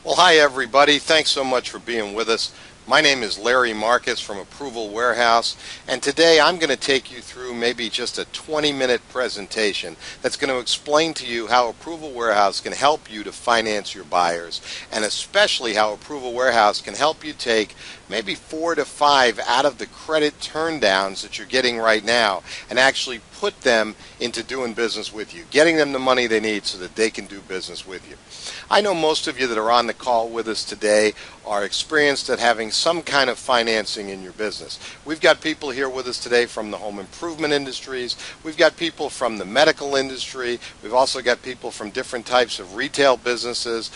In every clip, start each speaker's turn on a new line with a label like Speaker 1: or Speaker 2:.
Speaker 1: Well, hi everybody. Thanks so much for being with us. My name is Larry Marcus from Approval Warehouse, and today I'm going to take you through maybe just a 20-minute presentation that's going to explain to you how Approval Warehouse can help you to finance your buyers, and especially how Approval Warehouse can help you take maybe 4 to 5 out of the credit turndowns that you're getting right now and actually put them into doing business with you, getting them the money they need so that they can do business with you. I know most of you that are on the call with us today are experienced at having some kind of financing in your business. We've got people here with us today from the home improvement industries. We've got people from the medical industry. We've also got people from different types of retail businesses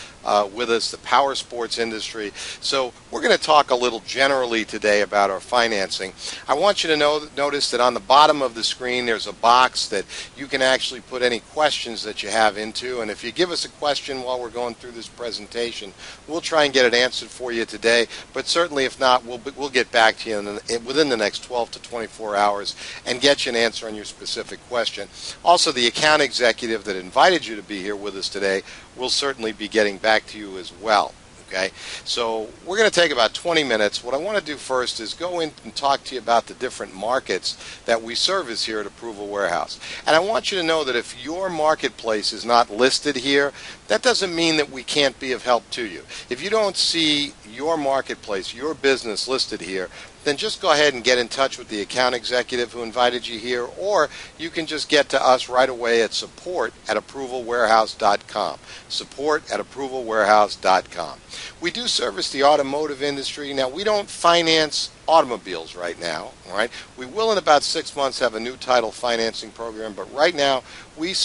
Speaker 1: with us, the power sports industry. So we're going to talk a little generally today about our financing. I want you to notice that on the bottom of the screen there's a box that you can actually put any questions that you have into, and if you give us a question while we're going through this presentation, we'll try and get it answered for you today, but certainly if not, we'll get back to you within the next 12 to 24 hours and get you an answer on your specific question. Also, the account executive that invited you to be here with us today will certainly be getting back to you as well. Okay, so we're going to take about 20 minutes. What I want to do first is go in and talk to you about the different markets that we service here at Approval Warehouse. And I want you to know that if your marketplace is not listed here, that doesn't mean that we can't be of help to you. If you don't see your marketplace, your business listed here, then just go ahead and get in touch with the account executive who invited you here, or you can just get to us right away at support@approvalwarehouse.com. Support@approvalwarehouse.com. We do service the automotive industry. Now, we don't finance automobiles right now, all right? We will in about 6 months have a new title financing program, but right now we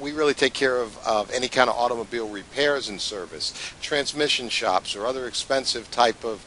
Speaker 1: really take care of any kind of automobile repairs and service, transmission shops or other expensive type of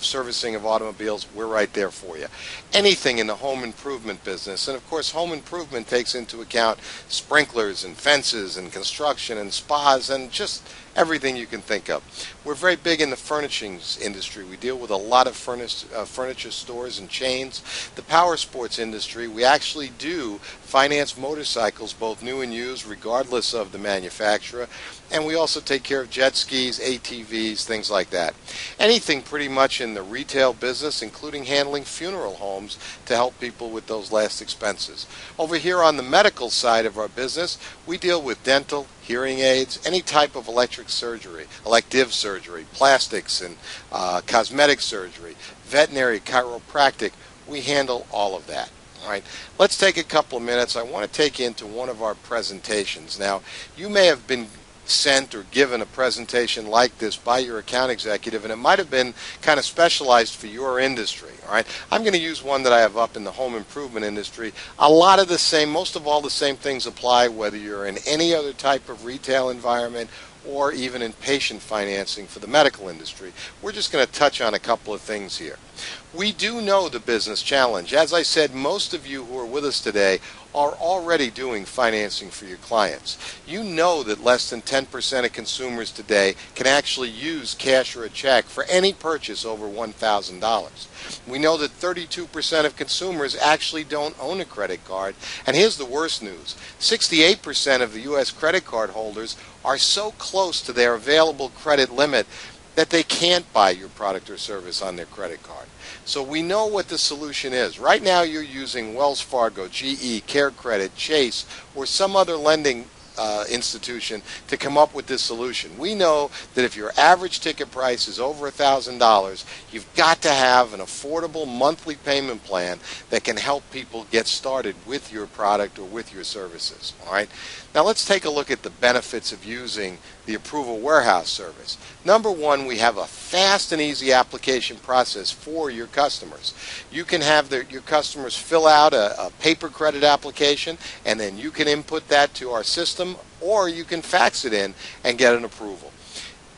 Speaker 1: servicing of automobiles. We're right there for you. Anything in the home improvement business, and of course home improvement takes into account sprinklers and fences and construction and spas and just everything you can think of. We're very big in the furnishings industry. We deal with a lot of furniture stores and chains. The power sports industry, we actually do finance motorcycles, both new and used, regardless of the manufacturer. And we also take care of jet skis, ATVs, things like that. Anything pretty much in the retail business, including handling funeral homes to help people with those last expenses. Over here on the medical side of our business, we deal with dental, hearing aids, any type of elective surgery, plastics and cosmetic surgery, veterinary, chiropractic. We handle all of that. All right, let's take a couple of minutes. I want to take you into one of our presentations. Now, you may have been sent or given a presentation like this by your account executive, and it might have been kind of specialized for your industry. All right, I'm going to use one that I have up in the home improvement industry. A lot of the same, most of all the same things apply whether you're in any other type of retail environment or even in patient financing for the medical industry. We're just going to touch on a couple of things here. We do know the business challenge. As I said, most of you who are with us today are already doing financing for your clients. You know that less than 10% of consumers today can actually use cash or a check for any purchase over $1,000. We know that 32% of consumers actually don't own a credit card. And here's the worst news. 68% of the U.S. credit card holders are so close to their available credit limit that they can't buy your product or service on their credit card. So we know what the solution is. Right now you're using Wells Fargo, GE, Care Credit, Chase, or some other lending institution to come up with this solution. We know that if your average ticket price is over $1,000, you've got to have an affordable monthly payment plan that can help people get started with your product or with your services. All right. Now let's take a look at the benefits of using the Approval Warehouse service. Number one, we have a fast and easy application process for your customers. You can have your customers fill out a paper credit application, and then you can input that to our system, or you can fax it in and get an approval.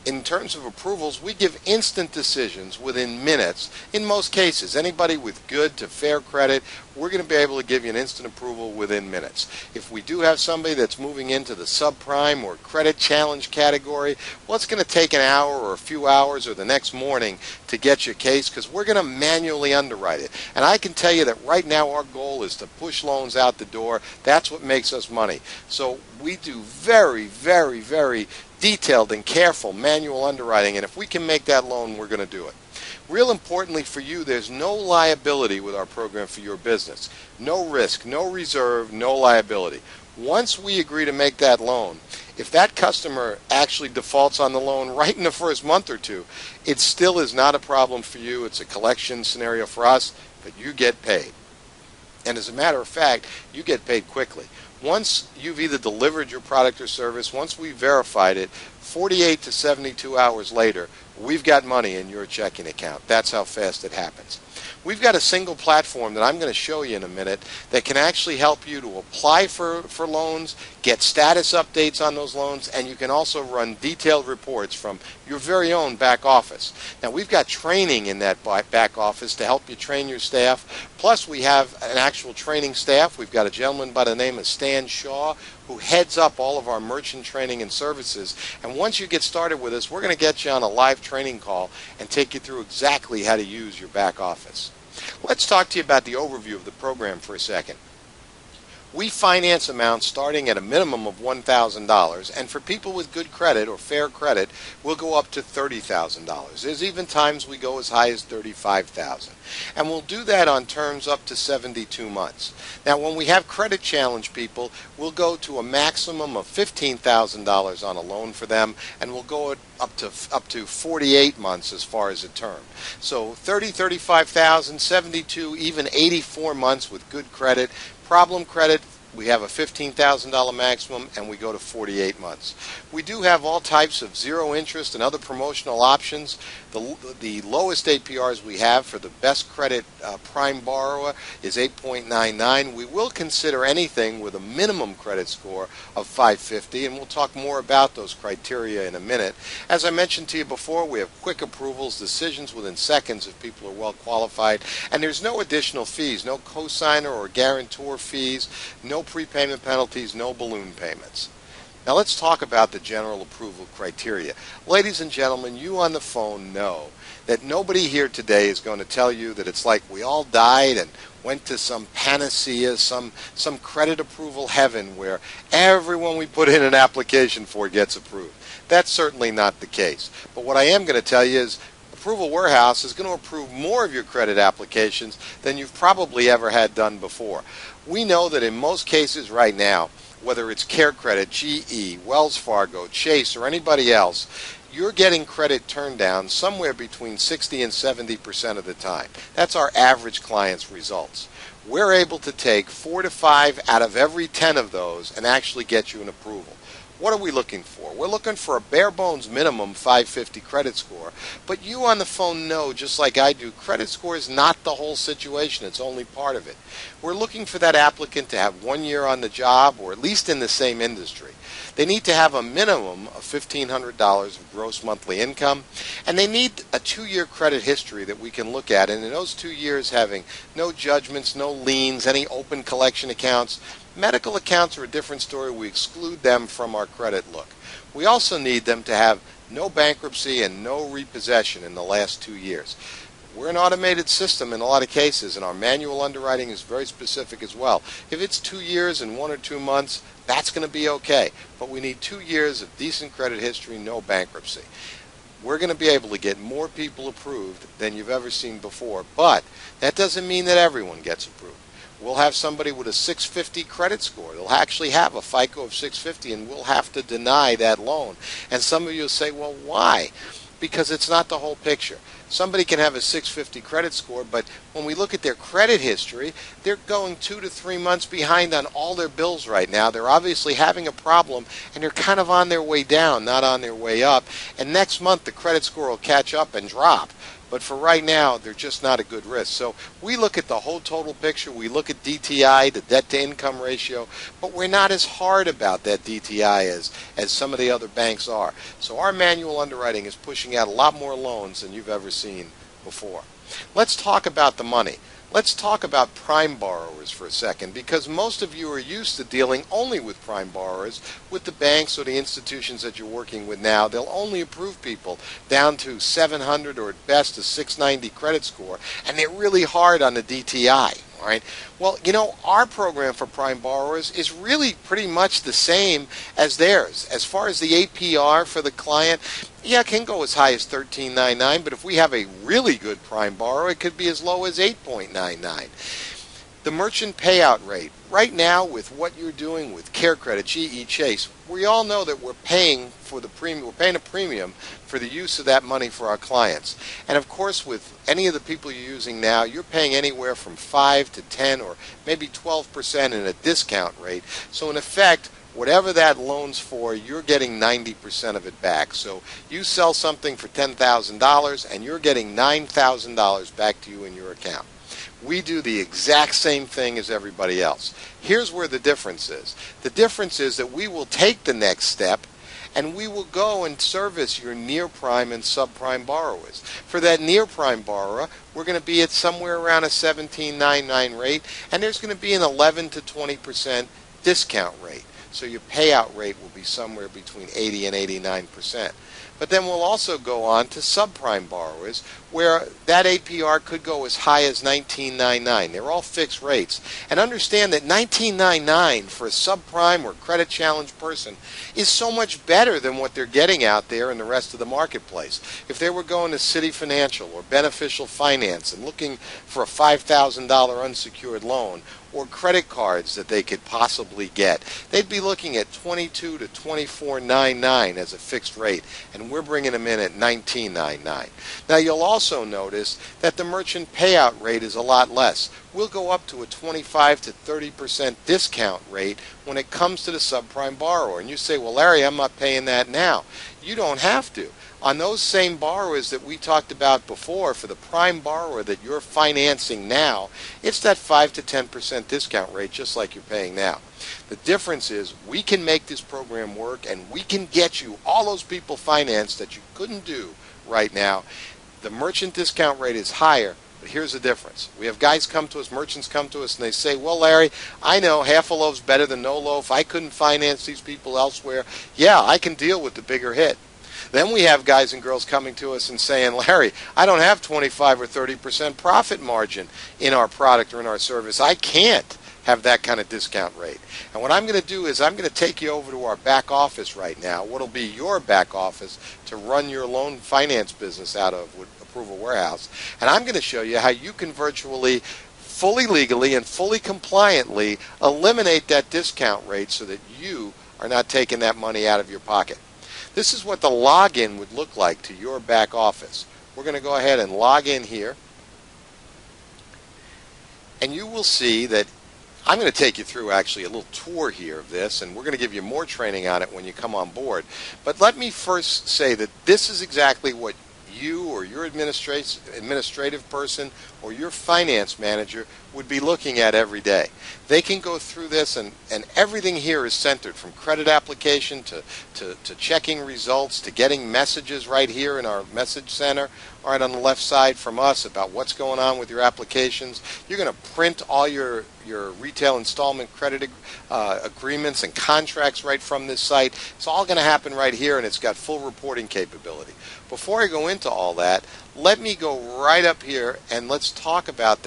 Speaker 1: In terms of approvals, we give instant decisions within minutes. In most cases, anybody with good to fair credit, we're going to be able to give you an instant approval within minutes. If we do have somebody that's moving into the subprime or credit challenge category, well, it's going to take an hour or a few hours or the next morning to get your case because we're going to manually underwrite it. And I can tell you that right now our goal is to push loans out the door. That's what makes us money. So we do very, very, very detailed and careful manual underwriting, and if we can make that loan, we're going to do it. Real importantly for you, there's no liability with our program for your business. No risk, no reserve, no liability. Once we agree to make that loan, if that customer actually defaults on the loan right in the first month or two, it still is not a problem for you. It's a collection scenario for us, but you get paid. And as a matter of fact, you get paid quickly. Once you've either delivered your product or service, once we've verified it, 48 to 72 hours later, we've got money in your checking account. That's how fast it happens. We've got a single platform that I'm going to show you in a minute that can actually help you to apply for loans, get status updates on those loans, and you can also run detailed reports from your very own back office. Now, we've got training in that back office to help you train your staff. Plus, we have an actual training staff. We've got a gentleman by the name of Stan Shaw who heads up all of our merchant training and services. And once you get started with us, we're going to get you on a live training call and take you through exactly how to use your back office. Let's talk to you about the overview of the program for a second. We finance amounts starting at a minimum of $1,000, and for people with good credit or fair credit, we'll go up to $30,000. There's even times we go as high as $35,000. And we'll do that on terms up to 72 months. Now, when we have credit challenge people, we'll go to a maximum of $15,000 on a loan for them, and we'll go up to 48 months as far as a term. So 30, 35,000, 72, even 84 months with good credit. Problem credit, we have a $15,000 maximum, and we go to 48 months. We do have all types of zero interest and other promotional options. The lowest APRs we have for the best credit prime borrower is 8.99. We will consider anything with a minimum credit score of 550, and we'll talk more about those criteria in a minute. As I mentioned to you before, we have quick approvals, decisions within seconds if people are well qualified, and there's no additional fees, no cosigner or guarantor fees, no prepayment penalties, no balloon payments. Now let's talk about the general approval criteria. Ladies and gentlemen, you on the phone know that nobody here today is going to tell you that it's like we all died and went to some panacea, some credit approval heaven where everyone we put in an application for gets approved. That's certainly not the case. But what I am going to tell you is Approval Warehouse is going to approve more of your credit applications than you've probably ever had done before. We know that in most cases right now, whether it's Care Credit, GE, Wells Fargo, Chase, or anybody else, you're getting credit turned down somewhere between 60 and 70% of the time. That's our average client's results. We're able to take 4 to 5 out of every 10 of those and actually get you an approval. What are we looking for? We're looking for a bare bones minimum 550 credit score. But you on the phone know, just like I do, credit score is not the whole situation. It's only part of it. We're looking for that applicant to have 1 year on the job or at least in the same industry. They need to have a minimum of $1,500 of gross monthly income, and they need a 2-year credit history that we can look at, and in those 2 years having no judgments, no liens, any open collection accounts. Medical accounts are a different story. We exclude them from our credit look. We also need them to have no bankruptcy and no repossession in the last 2 years. We're an automated system in a lot of cases, and our manual underwriting is very specific as well. If it's 2 years and 1 or 2 months, that's going to be okay. But we need 2 years of decent credit history, no bankruptcy. We're going to be able to get more people approved than you've ever seen before, but that doesn't mean that everyone gets approved. We'll have somebody with a 650 credit score. They'll actually have a FICO of 650, and we'll have to deny that loan. And some of you will say, well, why? Because it's not the whole picture. Somebody can have a 650 credit score, but when we look at their credit history, they're going 2 to 3 months behind on all their bills right now. They're obviously having a problem, and they're kind of on their way down, not on their way up. And next month, the credit score will catch up and drop. But for right now, they're just not a good risk. So we look at the whole total picture. We look at DTI, the debt-to-income ratio, but we're not as hard about that DTI as some of the other banks are. So our manual underwriting is pushing out a lot more loans than you've ever seen before. Let's talk about the money. Let's talk about prime borrowers for a second, because most of you are used to dealing only with prime borrowers. With the banks or the institutions that you're working with now, they'll only approve people down to 700 or at best a 690 credit score, and they're really hard on the DTI. All right. Well, our program for prime borrowers is really pretty much the same as theirs. As far as the APR for the client, yeah, it can go as high as 13.99, but if we have a really good prime borrower, it could be as low as 8.99. The merchant payout rate. Right now, with what you're doing with CareCredit, GE Chase, we all know that we're paying for the premium. We're paying a premium for the use of that money for our clients. And of course, with any of the people you're using now, you're paying anywhere from 5 to 10 or maybe 12% in a discount rate. So in effect, whatever that loan's for, you're getting 90% of it back. So you sell something for $10,000 and you're getting $9,000 back to you in your account. We do the exact same thing as everybody else. Here's where the difference is. The difference is that we will take the next step and we will go and service your near prime and subprime borrowers. For that near prime borrower, we're going to be at somewhere around a 17.99 rate, and there's going to be an 11 to 20% discount rate. So your payout rate will be somewhere between 80 and 89%. But then we'll also go on to subprime borrowers where that APR could go as high as 19.99. They're all fixed rates. And understand that 19.99 for a subprime or credit challenged person is so much better than what they're getting out there in the rest of the marketplace. If they were going to City Financial or Beneficial Finance and looking for a $5,000 unsecured loan, or credit cards that they could possibly get, they'd be looking at 22 to 24.99 as a fixed rate, and we're bringing them in at 19.99. Now you'll also notice that the merchant payout rate is a lot less. We'll go up to a 25 to 30% discount rate when it comes to the subprime borrower. And you say, well, Larry, I'm not paying that now. You don't have to. On those same borrowers that we talked about before, for the prime borrower that you're financing now, it's that 5 to 10% discount rate just like you're paying now. The difference is we can make this program work and we can get you all those people financed that you couldn't do right now. The merchant discount rate is higher, but here's the difference. We have guys come to us, merchants come to us, and they say, well, Larry, I know half a loaf's better than no loaf. I couldn't finance these people elsewhere. Yeah, I can deal with the bigger hit. Then we have guys and girls coming to us and saying, Larry, I don't have 25 or 30% profit margin in our product or in our service. I can't have that kind of discount rate. And what I'm going to do is I'm going to take you over to our back office right now, what will be your back office to run your loan finance business out of Approval Warehouse. And I'm going to show you how you can virtually, fully legally and fully compliantly eliminate that discount rate so that you are not taking that money out of your pocket. This is what the login would look like to your back office. We're going to go ahead and log in here. And you will see that I'm going to take you through actually a little tour here of this, and we're going to give you more training on it when you come on board. But let me first say that this is exactly what you or your administrative person or your finance manager would be looking at every day. They can go through this, and everything here is centered from credit application to checking results to getting messages right here in our message center, right on the left side from us about what's going on with your applications. You're going to print all your retail installment credit agreements and contracts right from this site. It's all going to happen right here, and it's got full reporting capability. Before I go into all that, let me go right up here and let's talk about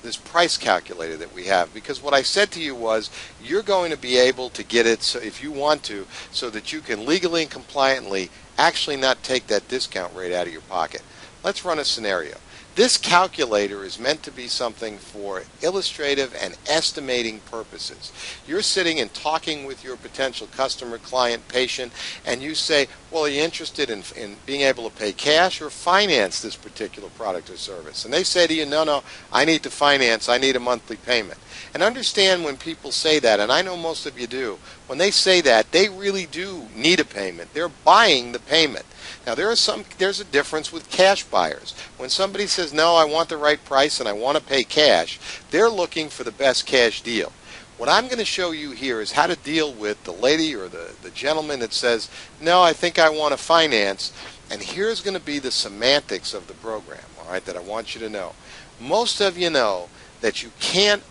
Speaker 1: this price calculator that we have, because what I said to you was you're going to be able to get it, so if you want to, so that you can legally and compliantly actually not take that discount rate out of your pocket. Let's run a scenario. This calculator is meant to be something for illustrative and estimating purposes. You're sitting and talking with your potential customer, client, patient, and you say, well, are you interested in being able to pay cash or finance this particular product or service? And they say to you, no, I need to finance, I need a monthly payment. And understand when people say that, and I know most of you do, when they say that, they really do need a payment. They're buying the payment. Now, there's a difference with cash buyers. When somebody says, no, I want the right price and I want to pay cash, they're looking for the best cash deal. What I'm going to show you here is how to deal with the lady or the gentleman that says, no, I think I want to finance. And here's going to be the semantics of the program, all right, that I want you to know. Most of you know that you can't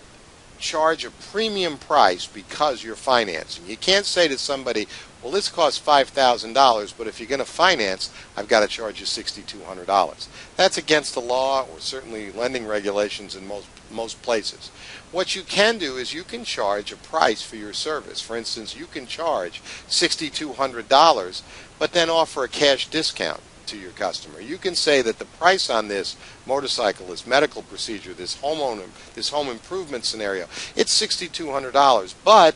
Speaker 1: charge a premium price because you're financing. You can't say to somebody, well, this costs $5,000, but if you're going to finance, I've got to charge you $6,200. That's against the law or certainly lending regulations in most places. What you can do is you can charge a price for your service. For instance, you can charge $6,200, but then offer a cash discount to your customer. You can say that the price on this motorcycle, this medical procedure, this home improvement scenario, it's $6,200, but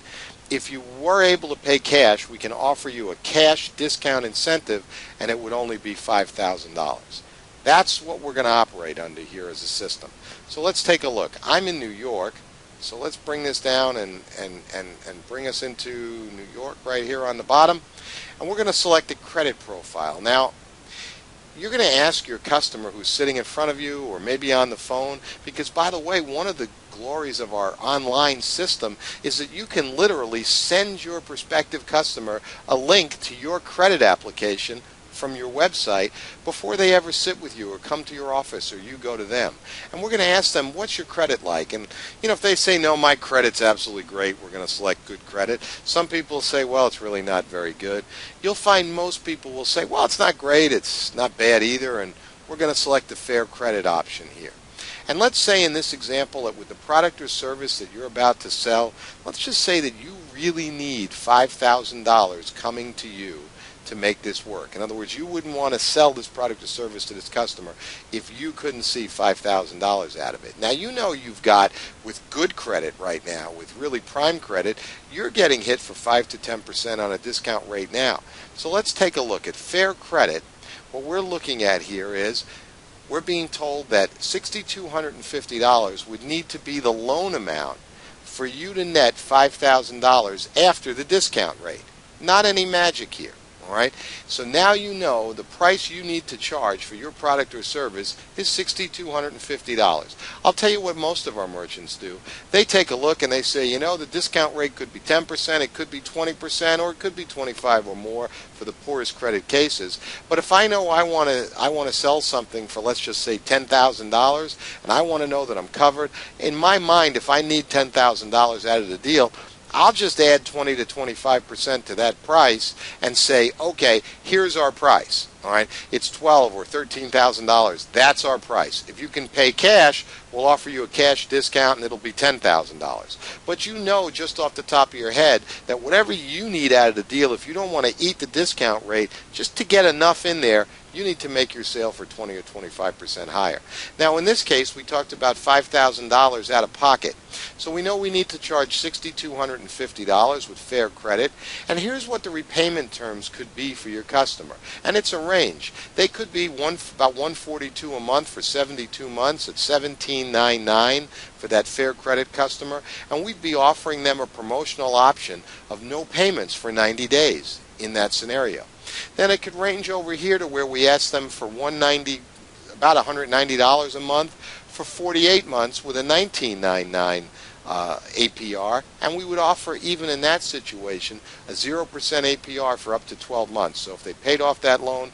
Speaker 1: if you were able to pay cash, we can offer you a cash discount incentive, and it would only be $5,000. That's what we're going to operate under here as a system. So let's take a look. I'm in New York, so let's bring this down and bring us into New York right here on the bottom, and we're going to select a credit profile. Now, you're going to ask your customer who's sitting in front of you or maybe on the phone, because by the way, one of the glories of our online system is that you can literally send your prospective customer a link to your credit application from your website before they ever sit with you or come to your office or you go to them. And we're going to ask them, what's your credit like? And if they say, no, my credit's absolutely great, we're going to select good credit. Some people say, well, it's really not very good. You'll find most people will say, well, it's not great, it's not bad either, and we're going to select the fair credit option here. And let's say in this example that with the product or service that you're about to sell, let's just say that you really need $5,000 coming to you to make this work. In other words, you wouldn't want to sell this product or service to this customer if you couldn't see $5,000 out of it. Now, you've got, with good credit right now, with really prime credit, you're getting hit for 5 to 10% on a discount rate now. So let's take a look at fair credit. What we're looking at here is we're being told that $6,250 would need to be the loan amount for you to net $5,000 after the discount rate. Not any magic here. All right? So now you know the price you need to charge for your product or service is $6,250. I'll tell you what most of our merchants do. They take a look and they say, the discount rate could be 10%, it could be 20%, or it could be 25 or more for the poorest credit cases. But if I know I want to sell something for, let's just say, $10,000, and I want to know that I'm covered, in my mind, if I need $10,000 out of the deal, I'll just add 20 to 25% to that price and say, okay, here's our price. All right, it's $12,000 or $13,000. That's our price. If you can pay cash, we'll offer you a cash discount, and it'll be $10,000. But just off the top of your head that whatever you need out of the deal, if you don't want to eat the discount rate, just to get enough in there, you need to make your sale for 20 or 25% higher. Now, in this case, we talked about $5,000 out of pocket. So we know we need to charge $6,250 with fair credit. And here's what the repayment terms could be for your customer. And it's a range. They could be about $142 a month for 72 months at $17.99 for that fair credit customer. And we'd be offering them a promotional option of no payments for 90 days in that scenario. Then it could range over here to where we ask them for about $190 a month for 48 months with a $19.99 APR, and we would offer, even in that situation, a 0% APR for up to 12 months. So if they paid off that loan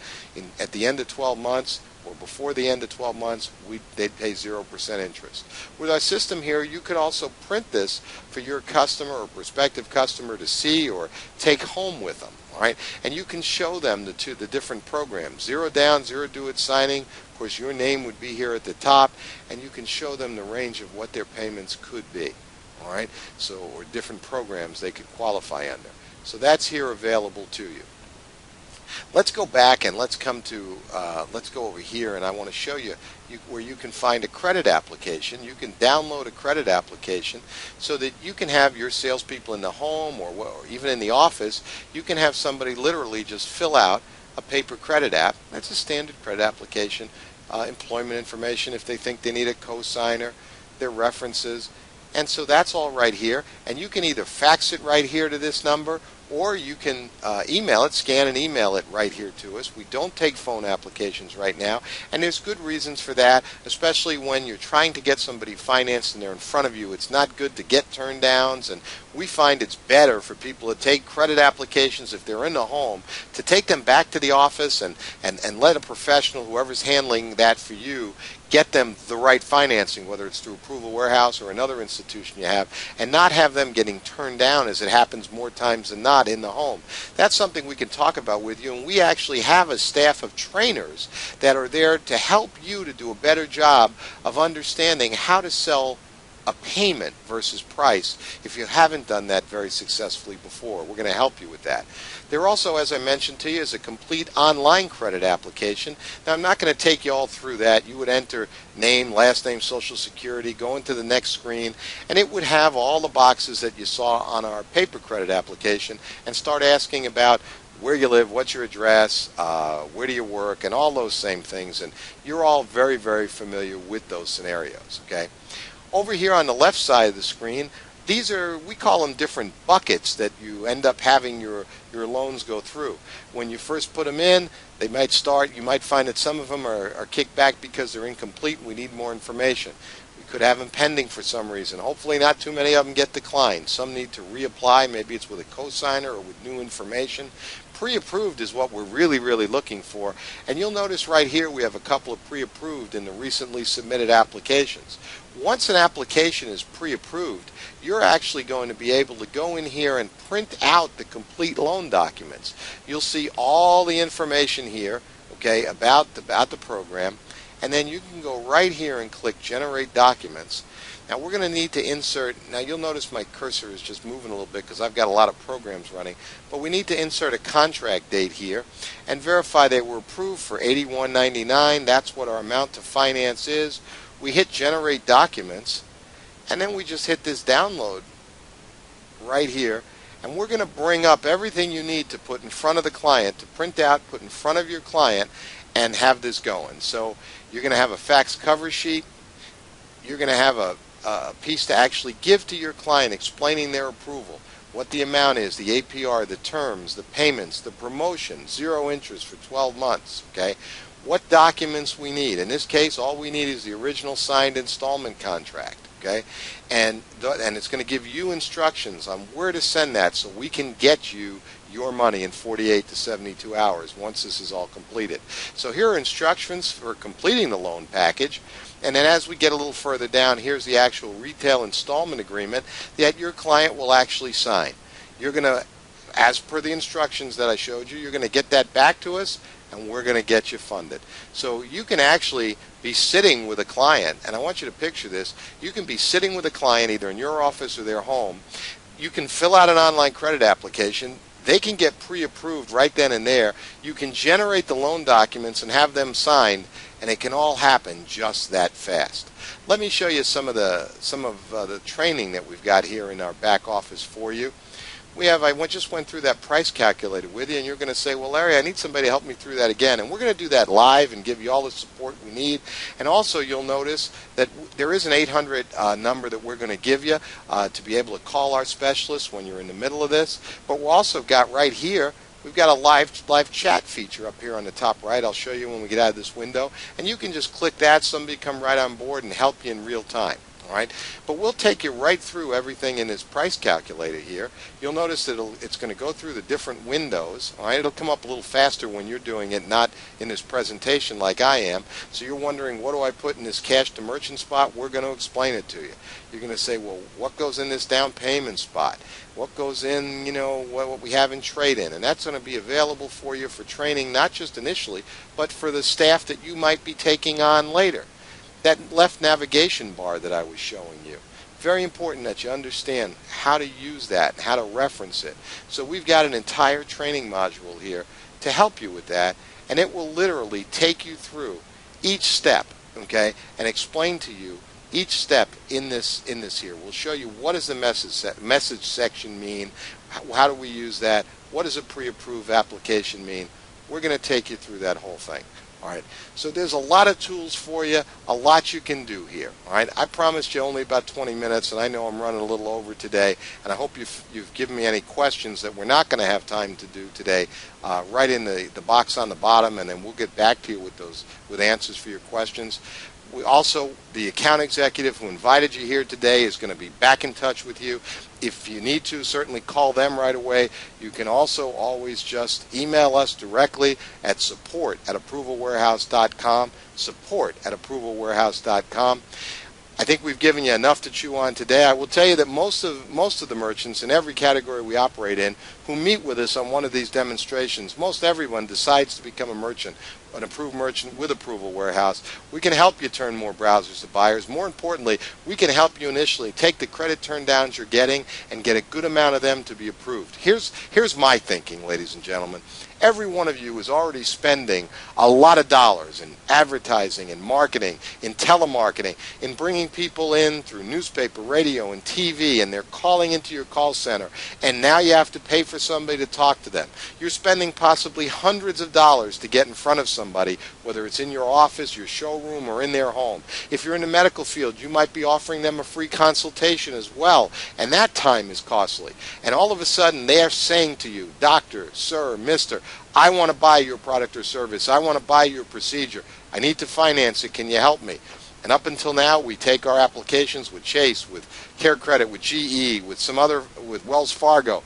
Speaker 1: at the end of 12 months or before the end of 12 months, they'd pay 0% interest. With our system here, you could also print this for your customer or prospective customer to see or take home with them. All right? And you can show them the different programs. Zero down, zero do-it signing. Of course, your name would be here at the top, and you can show them the range of what their payments could be. All right? So, or different programs they could qualify under. So that's here available to you. Let's go back and let's go over here, and I want to show you where you can find a credit application. You can download a credit application so that you can have your salespeople in the home or even in the office. You can have somebody literally just fill out a paper credit app. That's a standard credit application. Employment information if they think they need a co-signer, their references. And so that's all right here. And you can either fax it right here to this number, or you can email it, scan and email it right here to us. We don't take phone applications right now, and there's good reasons for that, especially when you're trying to get somebody financed and they're in front of you. It's not good to get turn downs, and we find it's better for people to take credit applications if they're in the home, to take them back to the office and let a professional, whoever's handling that for you, get them the right financing, whether it's through Approval Warehouse or another institution you have, and not have them getting turned down as it happens more times than not in the home. That's something we can talk about with you, and we actually have a staff of trainers that are there to help you to do a better job of understanding how to sell a payment versus price if you haven't done that very successfully before. We're going to help you with that. There also, as I mentioned to you, is a complete online credit application. Now, I'm not going to take you all through that. You would enter name, last name, social security, go into the next screen, and it would have all the boxes that you saw on our paper credit application and start asking about where you live, what's your address, where do you work, and all those same things. And you're all very, very familiar with those scenarios, okay? Over here on the left side of the screen, these are, we call them different buckets that you end up having your loans go through. When you first put them in, they might start, you might find that some of them are kicked back because they're incomplete and we need more information. We could have them pending for some reason. Hopefully not too many of them get declined. Some need to reapply, maybe it's with a cosigner or with new information. Pre-approved is what we're really, really looking for. And you'll notice right here we have a couple of pre-approved in the recently submitted applications. Once an application is pre-approved, you're actually going to be able to go in here and print out the complete loan documents. You'll see all the information here, okay, about the program, and then you can go right here and click Generate Documents. Now we're going to need to insert, now you'll notice my cursor is just moving a little bit because I've got a lot of programs running, but we need to insert a contract date here and verify they were approved for $81.99. That's what our amount to finance is. We hit Generate Documents, and then we just hit this download right here, and we're going to bring up everything you need to put in front of the client, to print out, put in front of your client, and have this going. So you're going to have a fax cover sheet. You're going to have a piece to actually give to your client explaining their approval, what the amount is, the APR, the terms, the payments, the promotion, 0 interest for 12 months, okay? What documents we need. In this case, all we need is the original signed installment contract, okay? And it's going to give you instructions on where to send that so we can get you your money in 48 to 72 hours once this is all completed. So here are instructions for completing the loan package. And then as we get a little further down, here's the actual retail installment agreement that your client will actually sign. You're going to, as per the instructions that I showed you, you're going to get that back to us, and we're going to get you funded. So you can actually be sitting with a client, and I want you to picture this. You can be sitting with a client either in your office or their home. You can fill out an online credit application. They can get pre-approved right then and there. You can generate the loan documents and have them signed, and it can all happen just that fast. Let me show you some of the training that we've got here in our back office for you. I just went through that price calculator with you, and you're going to say, well, Larry, I need somebody to help me through that again. And we're going to do that live and give you all the support we need. And also, you'll notice that there is an 800 number that we're going to give you to be able to call our specialists when you're in the middle of this. But we've also got right here, we've got a live chat feature up here on the top right. I'll show you when we get out of this window. And you can just click that. Somebody come right on board and help you in real time. All right, but we'll take you right through everything in this price calculator here. You'll notice that it's going to go through the different windows. All right, it'll come up a little faster when you're doing it, not in this presentation like I am. So you're wondering, what do I put in this cash to merchant spot? We're going to explain it to you. You're going to say, well, what goes in this down payment spot? What goes in, what we have in trade-in? And that's going to be available for you for training, not just initially, but for the staff that you might be taking on later. That left navigation bar that I was showing you, very important that you understand how to use that and how to reference it. So we've got an entire training module here to help you with that, and it will literally take you through each step, okay, and explain to you each step in this here. We'll show you what does the message section mean, how do we use that, what does a pre-approved application mean. We're going to take you through that whole thing. All right, so there's a lot of tools for you, a lot you can do here. All right, I promised you only about 20 minutes, and I know I'm running a little over today, and I hope you've given me any questions that we're not going to have time to do today. Right in the box on the bottom, and then we'll get back to you with answers for your questions. We also, the account executive who invited you here today is going to be back in touch with you. if you need to, certainly call them right away. You can also always just email us directly at support@approvalwarehouse.com, support@approvalwarehouse.com. I think we've given you enough to chew on today. I will tell you that most of the merchants in every category we operate in who meet with us on one of these demonstrations, most everyone decides to become a merchant, an approved merchant with Approval Warehouse. We can help you turn more browsers to buyers. More importantly, we can help you initially take the credit turndowns you're getting and get a good amount of them to be approved. Here's my thinking, ladies and gentlemen. Every one of you is already spending a lot of dollars in advertising and marketing, in telemarketing, in bringing people in through newspaper, radio, and TV, and they're calling into your call center, and now you have to pay for somebody to talk to them. You're spending possibly hundreds of dollars to get in front of somebody, whether it's in your office, your showroom, or in their home. If you're in the medical field, you might be offering them a free consultation as well, and that time is costly. And all of a sudden, they are saying to you, doctor, sir, mister, I want to buy your product or service. I want to buy your procedure. I need to finance it. Can you help me? And up until now, we take our applications with Chase, with Care Credit, with GE, with Wells Fargo,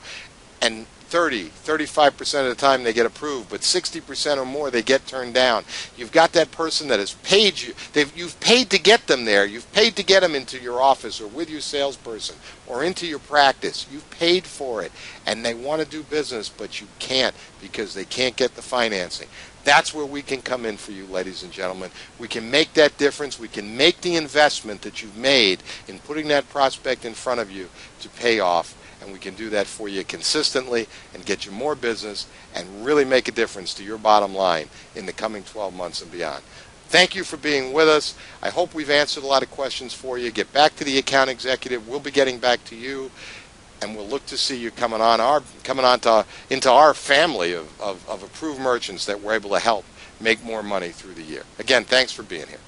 Speaker 1: and 35% of the time they get approved, but 60% or more they get turned down. You've got that person that has paid you. You've paid to get them there. You've paid to get them into your office or with your salesperson or into your practice. You've paid for it, and they want to do business, but you can't because they can't get the financing. That's where we can come in for you, ladies and gentlemen. We can make that difference. We can make the investment that you've made in putting that prospect in front of you to pay off. And we can do that for you consistently and get you more business and really make a difference to your bottom line in the coming 12 months and beyond. Thank you for being with us. I hope we've answered a lot of questions for you. Get back to the account executive. We'll be getting back to you, and we'll look to see you coming into our family of approved merchants that we're able to help make more money through the year. Again, thanks for being here.